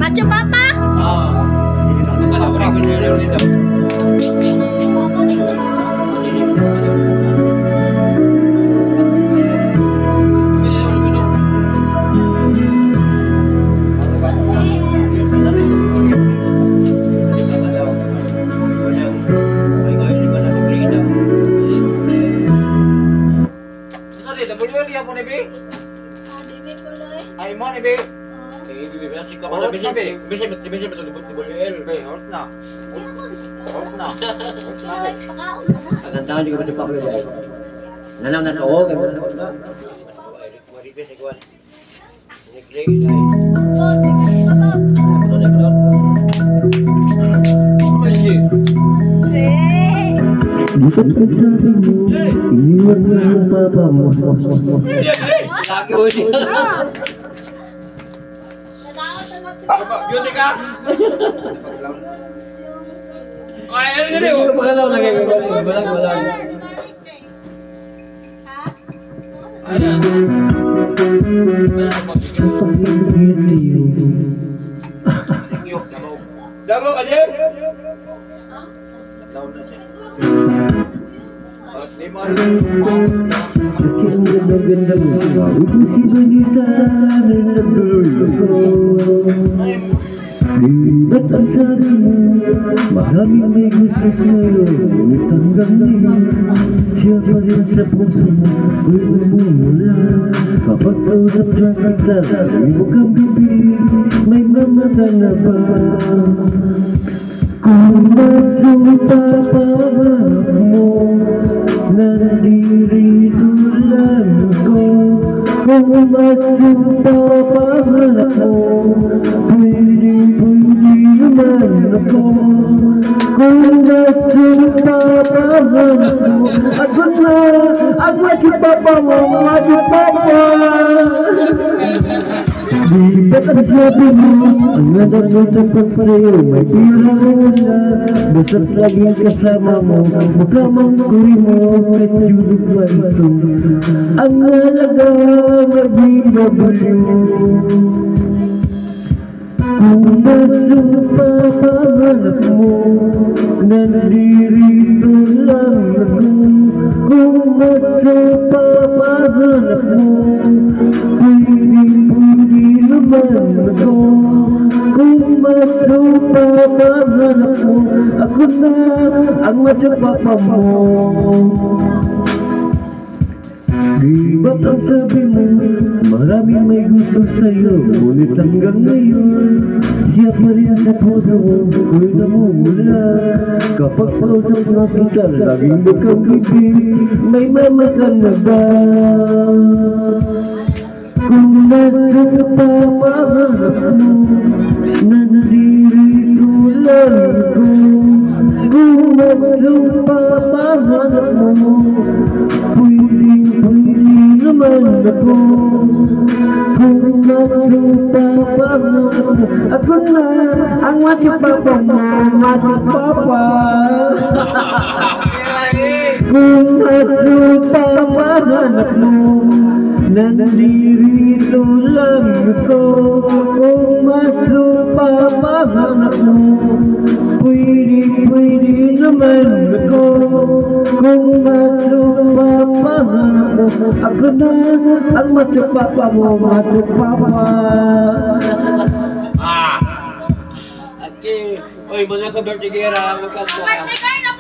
Macho Papa? Sige na. Malabra ko siya dito. Ay mo ni be. Bisa betul WL. Be, hold na. Hold na. Ang tangan juga macam Pablo dai. Nanam na oo kay mo na. Request ni kuan. Ni Grey dai. Beauty ka? Ay, ano gani? Pagalaw lagi balag. Dabo ka din? Down na siya. Di mo Kasi ang ganda-ganda mo, bago ko si Vanessa na nagduloy ako. Ba't ang sabi mo, maraming may gusto sa'yo, ngunit hanggang ngayon, siya pa rin sa puso mo, ko'y namumula. Kapag kausap lang kita, sabi mo kang bibili, may mamata na ba? Kung magsumpa pangarap mo, nandirito lang ako. Kung magsumpa pangarap mo, pwede naman ako. Kung magsumpa pangarap mo, ako na ang matipapa mo, matipapa. Di ba't ang sabi mo, ang nadagdagan sa'yo, may pira mo na. Basta't laging kasama mo, mukha mang kuri mo, kahit julog man ito. Ang halaga mag-BW. Kung magsumpa pangarap mo, nandirito lang ako. Kung magsumpa pangarap mo, naman ako. Kung magsumpa pangarap mo, ako na ang matapapa mo. Di ba't ang sabi mo, maraming may gusto sa'yo, ngunit hanggang ngayon, siya pa rin sa puso mo, ko'y namumula. Kapag pausap na kita, laging bukang bibig, may mamakan na ba? Kung magsumpa pangarap mo, nandirito lang ako. Kung magsumpa pangarap mo, pwede naman ako. Kung magsumpa pangarap mo, ako na ang matipapa mo, matipapa. Kung magsumpa pangarap mo, nandirito lang ako. Kung magsumpa pangarap mo, pwede naman ako. Kung magsumpa pangarap mo, ako na ang matupapa mo, matupapa. Okay. Oy, mga ka-birthday gira, magkakwa. Birthday kayo